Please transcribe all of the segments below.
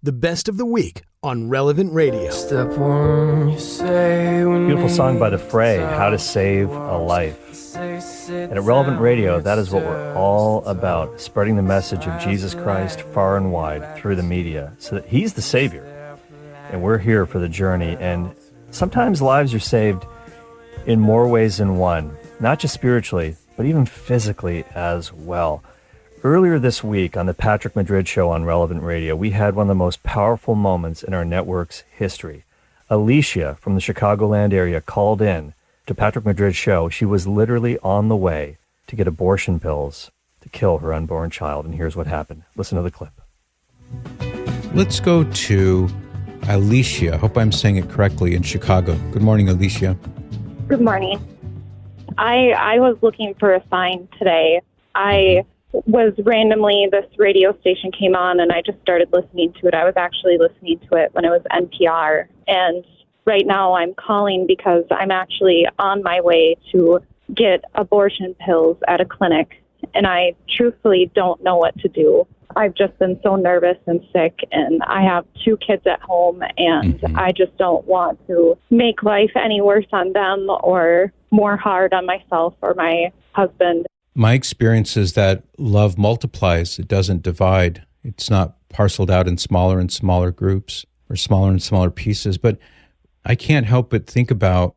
the best of the week on Relevant Radio. Step one, you say when Beautiful song by The Fray, How to Save a Life. And at Relevant Radio, that is what we're all about, spreading the message of Jesus Christ far and wide through the media, so that He's the Savior. And we're here for the journey. And sometimes lives are saved in more ways than one, not just spiritually, but even physically as well. Earlier this week on the Patrick Madrid Show on Relevant Radio, we had one of the most powerful moments in our network's history. Alicia from the Chicagoland area called in to Patrick Madrid's show. She was literally on the way to get abortion pills to kill her unborn child, and here's what happened. Listen to the clip. Let's go to Alicia. I hope I'm saying it correctly, in Chicago. Good morning, Alicia. Good morning. I was looking for a sign today. I was randomly, this radio station came on and I just started listening to it. I was actually listening to it when it was NPR. And right now I'm calling because I'm actually on my way to get abortion pills at a clinic. And I truthfully don't know what to do. I've just been so nervous and sick, and I have 2 kids at home, and I just don't want to make life any worse on them or more hard on myself or my husband. My experience is that love multiplies. It doesn't divide. It's not parceled out in smaller and smaller groups or smaller and smaller pieces. But I can't help but think about,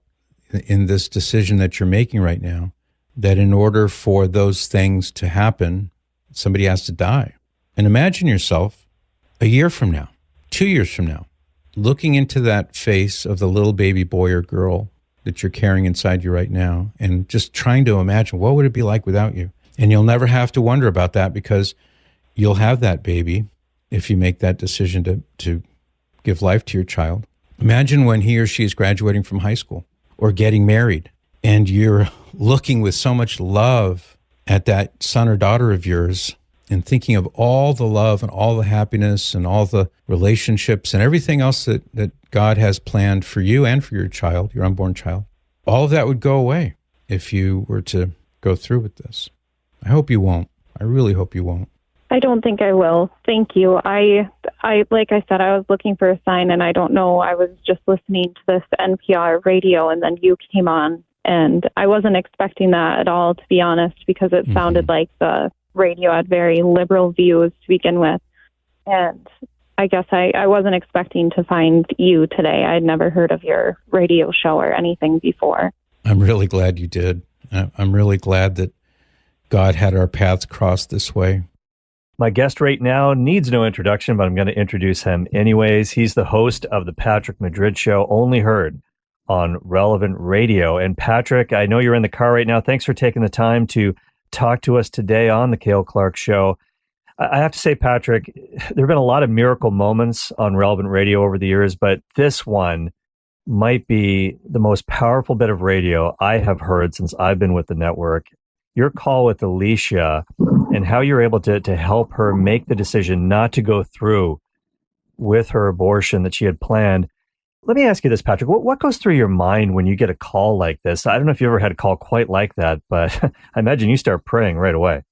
in this decision that you're making right now, that in order for those things to happen, somebody has to die. And imagine yourself a year from now, 2 years from now, looking into that face of the little baby boy or girl that you're carrying inside you right now, and just trying to imagine, what would it be like without you? And you'll never have to wonder about that, because you'll have that baby if you make that decision to give life to your child. Imagine when he or she is graduating from high school or getting married, and you're looking with so much love at that son or daughter of yours, and thinking of all the love and all the happiness and all the relationships and everything else that God has planned for you and for your child, your unborn child. All of that would go away if you were to go through with this. I hope you won't. I really hope you won't. I don't think I will. Thank you. I like I said, I was looking for a sign, and I don't know. I was just listening to this NPR radio, and then you came on, and I wasn't expecting that at all, to be honest, because it sounded like the radio had very liberal views to begin with. And I guess I wasn't expecting to find you today. I'd never heard of your radio show or anything before. I'm really glad you did. I'm really glad that God had our paths crossed this way. My guest right now needs no introduction, but I'm going to introduce him anyways. He's the host of the Patrick Madrid Show, only heard on Relevant Radio. And Patrick, I know you're in the car right now. Thanks for taking the time to talk to us today on the Cale Clarke Show. I have to say, Patrick, there have been a lot of miracle moments on Relevant Radio over the years, but this one might be the most powerful bit of radio I have heard since I've been with the network. Your call with Alicia and how you're able to help her make the decision not to go through with her abortion that she had planned. Let me ask you this, Patrick. What goes through your mind when you get a call like this? I don't know if you ever had a call quite like that, but I imagine you start praying right away.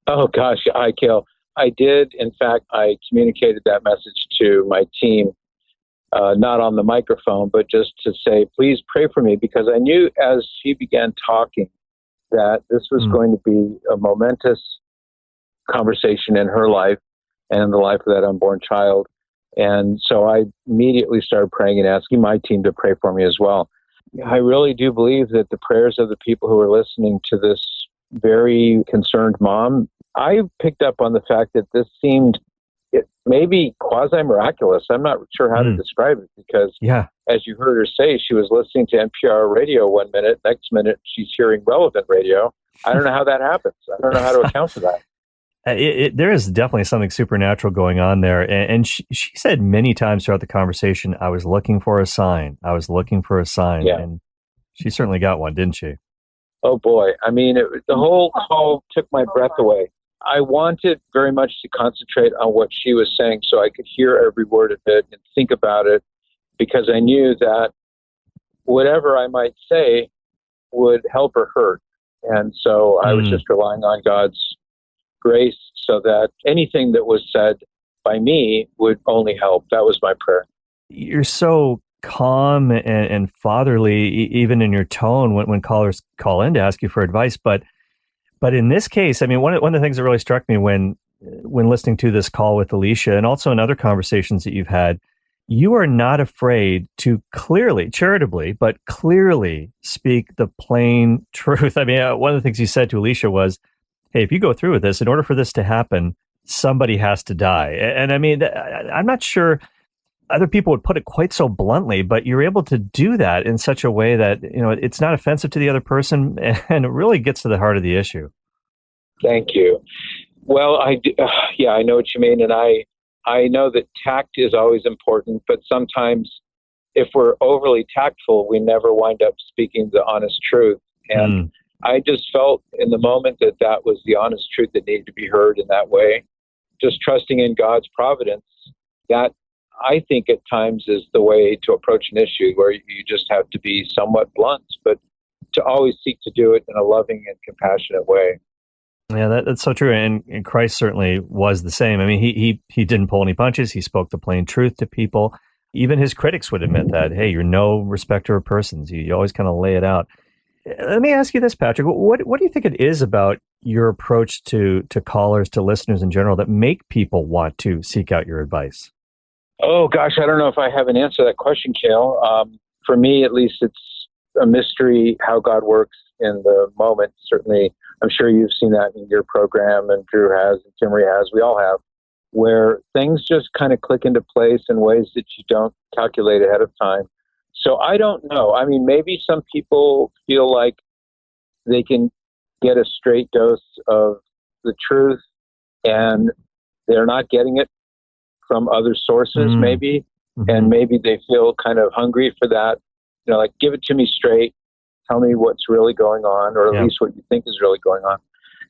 Oh, gosh. Hi, Cale. I did. In fact, I communicated that message to my team, not on the microphone, but just to say, please pray for me, because I knew as she began talking that this was going to be a momentous conversation in her life and in the life of that unborn child. And so I immediately started praying and asking my team to pray for me as well. I really do believe that the prayers of the people who are listening to this very concerned mom, I picked up on the fact that this seemed maybe quasi-miraculous. I'm not sure how to describe it, because as you heard her say, she was listening to NPR radio one minute, next minute she's hearing Relevant Radio. I don't know how that happens. I don't know how to account for that. There is definitely something supernatural going on there. And she said many times throughout the conversation, I was looking for a sign. I was looking for a sign. Yeah. And she certainly got one, didn't she? Oh, boy. I mean, the whole call took my breath away. I wanted very much to concentrate on what she was saying so I could hear every word of it and think about it, because I knew that whatever I might say would help or hurt. And so I was just relying on God's grace so that anything that was said by me would only help. That was my prayer. You're so calm and fatherly, even in your tone when callers call in to ask you for advice. But in this case, I mean, one of the things that really struck me when listening to this call with Alicia, and also in other conversations that you've had, you are not afraid to clearly, charitably, but clearly speak the plain truth. I mean, one of the things you said to Alicia was, hey, if you go through with this, in order for this to happen, somebody has to die. And I mean, I'm not sure other people would put it quite so bluntly, but you're able to do that in such a way that, it's not offensive to the other person, and it really gets to the heart of the issue. Thank you. Well, I know what you mean. And I know that tact is always important, but sometimes if we're overly tactful, we never wind up speaking the honest truth. And I just felt in the moment that was the honest truth that needed to be heard in that way. Just trusting in God's providence, that I think at times is the way to approach an issue, where you just have to be somewhat blunt, but to always seek to do it in a loving and compassionate way. Yeah, that's so true. And Christ certainly was the same. I mean, he didn't pull any punches. He spoke the plain truth to people. Even his critics would admit that, hey, you're no respecter of persons. You always kind of lay it out. Let me ask you this, Patrick. What do you think it is about your approach to callers, to listeners in general, that make people want to seek out your advice? Oh, gosh, I don't know if I have an answer to that question, Cale. For me, at least, it's a mystery how God works in the moment. Certainly, I'm sure you've seen that in your program, and Drew has, and Timmery has, we all have, where things just kind of click into place in ways that you don't calculate ahead of time. So I don't know. I mean, maybe some people feel like they can get a straight dose of the truth and they're not getting it from other sources, maybe. Mm-hmm. And maybe they feel kind of hungry for that. Like, give it to me straight. Tell me what's really going on, or at least what you think is really going on.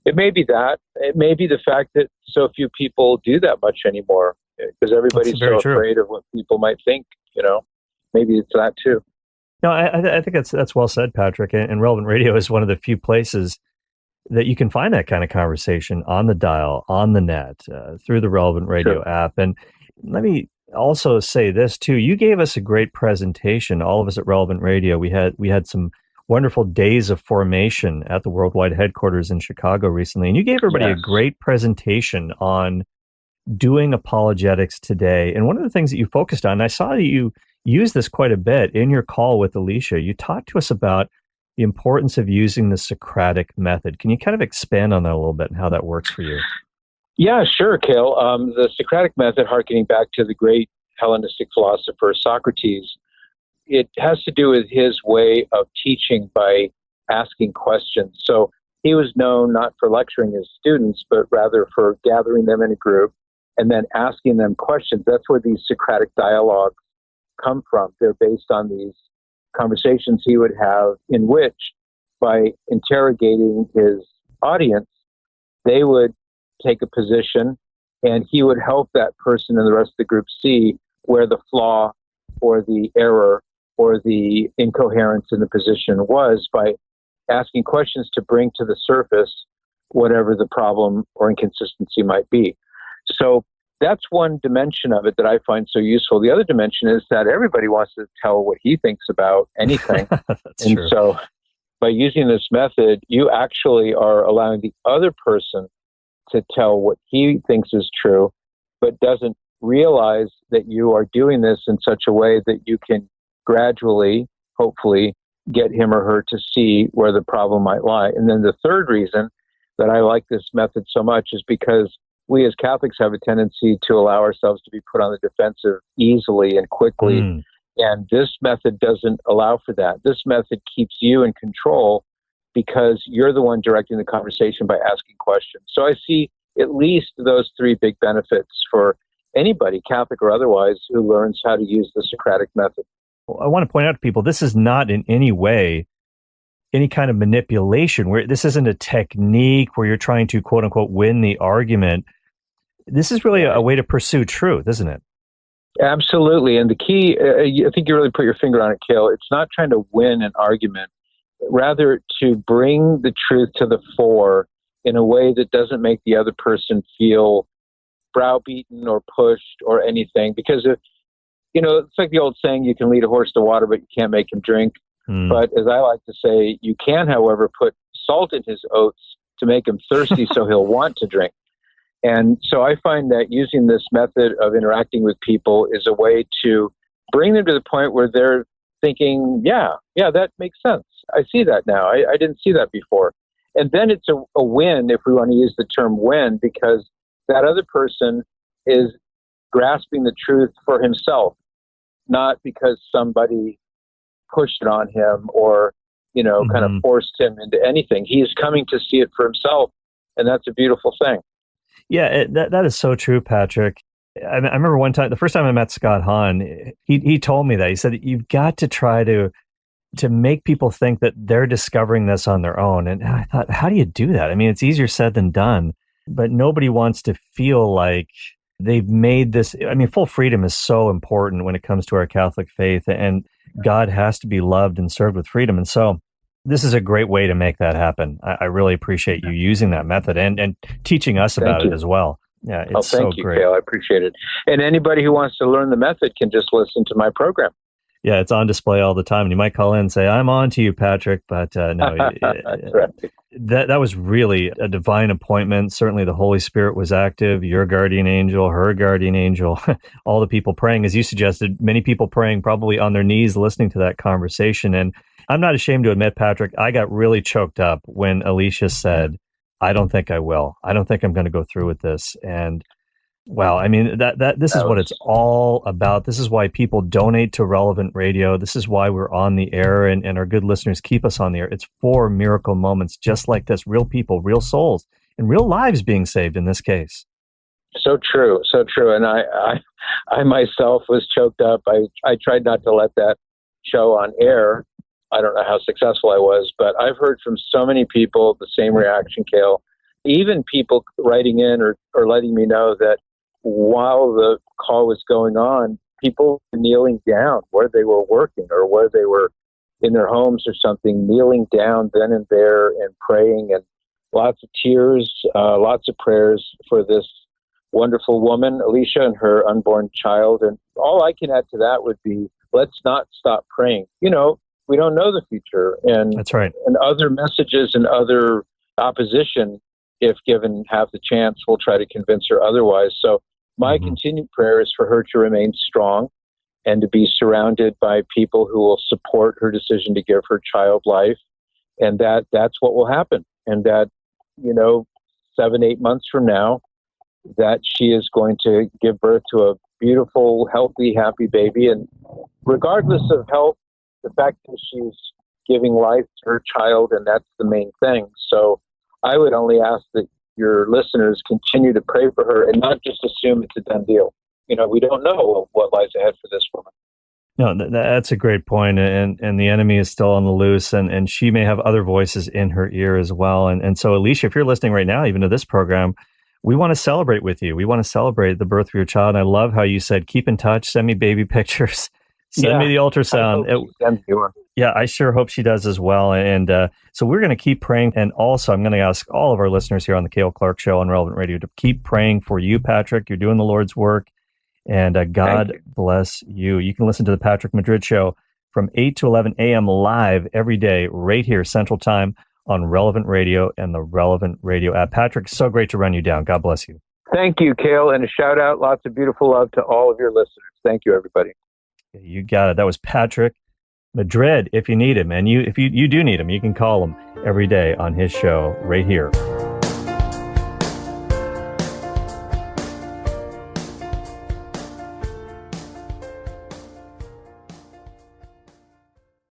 It may be that. It may be the fact that so few people do that much anymore, because everybody's so afraid of what people might think, Maybe it's that too. No, I think that's well said, Patrick. And Relevant Radio is one of the few places that you can find that kind of conversation on the dial, on the net, through the Relevant Radio app. And let me also say this too. You gave us a great presentation, all of us at Relevant Radio. We had some wonderful days of formation at the worldwide headquarters in Chicago recently. And you gave everybody a great presentation on doing apologetics today. And one of the things that you focused on, and I saw that you use this quite a bit in your call with Alicia. You talked to us about the importance of using the Socratic method. Can you kind of expand on that a little bit and how that works for you? Yeah, sure, Cale. The Socratic method, harkening back to the great Hellenistic philosopher Socrates, it has to do with his way of teaching by asking questions. So he was known not for lecturing his students, but rather for gathering them in a group and then asking them questions. That's where these Socratic dialogues come from. They're based on these conversations he would have, in which, by interrogating his audience, they would take a position and he would help that person and the rest of the group see where the flaw or the error or the incoherence in the position was, by asking questions to bring to the surface whatever the problem or inconsistency might be. So that's one dimension of it that I find so useful. The other dimension is that everybody wants to tell what he thinks about anything. And true. So by using this method, you actually are allowing the other person to tell what he thinks is true, but doesn't realize that you are doing this in such a way that you can gradually, hopefully, get him or her to see where the problem might lie. And then the third reason that I like this method so much is because we as Catholics have a tendency to allow ourselves to be put on the defensive easily and quickly. And this method doesn't allow for that. This method keeps you in control because you're the one directing the conversation by asking questions. So I see at least those three big benefits for anybody, Catholic or otherwise, who learns how to use the Socratic method. Well, I want to point out to people, this is not in any way any kind of manipulation, where this isn't a technique where you're trying to, quote unquote, win the argument. This is really a way to pursue truth, isn't it? Absolutely. And the key, I think you really put your finger on it, Cale. It's not trying to win an argument, rather to bring the truth to the fore in a way that doesn't make the other person feel browbeaten or pushed or anything. Because if, it's like the old saying, you can lead a horse to water, but you can't make him drink. But as I like to say, you can, however, put salt in his oats to make him thirsty so he'll want to drink. And so I find that using this method of interacting with people is a way to bring them to the point where they're thinking, yeah, that makes sense. I see that now. I didn't see that before. And then it's a win, if we want to use the term win, because that other person is grasping the truth for himself, not because somebody pushed it on him or, kind of forced him into anything. He's coming to see it for himself. And that's a beautiful thing. Yeah, that is so true, Patrick. I remember one time, the first time I met Scott Hahn, he told me that. He said, you've got to try to make people think that they're discovering this on their own. And I thought, how do you do that? I mean, it's easier said than done, but nobody wants to feel like they've made this. I mean, full freedom is so important when it comes to our Catholic faith, and God has to be loved and served with freedom. And so this is a great way to make that happen. I really appreciate you using that method and teaching us about it as well. Yeah, it's thank so you, great. Cale. I appreciate it. And anybody who wants to learn the method can just listen to my program. Yeah, it's on display all the time. And you might call in and say, I'm on to you, Patrick. But no, That's right. that was really a divine appointment. Certainly the Holy Spirit was active, your guardian angel, her guardian angel, all the people praying, as you suggested, many people praying probably on their knees listening to that conversation. And I'm not ashamed to admit, Patrick, I got really choked up when Alicia said, I don't think I will. I don't think I'm going to go through with this. And wow, I mean, this is what it's all about. This is why people donate to Relevant Radio. This is why we're on the air, and our good listeners keep us on the air. It's for miracle moments just like this, real people, real souls, and real lives being saved in this case. So true, so true. And I myself was choked up. I tried not to let that show on air. I don't know how successful I was, but I've heard from so many people the same reaction, Cale. Even people writing in or letting me know that while the call was going on, people kneeling down where they were working or where they were in their homes or something, kneeling down then and there and praying, and lots of tears, lots of prayers for this wonderful woman, Alicia, and her unborn child. And all I can add to that would be, let's not stop praying. We don't know the future. And that's right. And other messages and other opposition, if given half the chance, will try to convince her otherwise. So my continued prayer is for her to remain strong and to be surrounded by people who will support her decision to give her child life. And that's what will happen. And that, 7-8 months from now, that she is going to give birth to a beautiful, healthy, happy baby. And regardless of health, the fact that she's giving life to her child, and that's the main thing. So I would only ask that your listeners continue to pray for her and not just assume it's a done deal. We don't know what lies ahead for this woman. No, that's a great point. And the enemy is still on the loose, and she may have other voices in her ear as well. And so, Alicia, if you're listening right now, even to this program, we want to celebrate with you. We want to celebrate the birth of your child. And I love how you said, keep in touch, send me baby pictures. Send me the ultrasound. Yeah, I sure hope she does as well. And so we're going to keep praying. And also, I'm going to ask all of our listeners here on the Cale Clarke Show on Relevant Radio to keep praying for you, Patrick. You're doing the Lord's work. And God bless you. You can listen to the Patrick Madrid Show from 8 to 11 a.m. live every day right here, Central Time, on Relevant Radio and the Relevant Radio app. Patrick, so great to run you down. God bless you. Thank you, Cale. And a shout out, lots of beautiful love to all of your listeners. Thank you, everybody. You got it. That was Patrick Madrid. If you need him, and if you do need him, you can call him every day on his show right here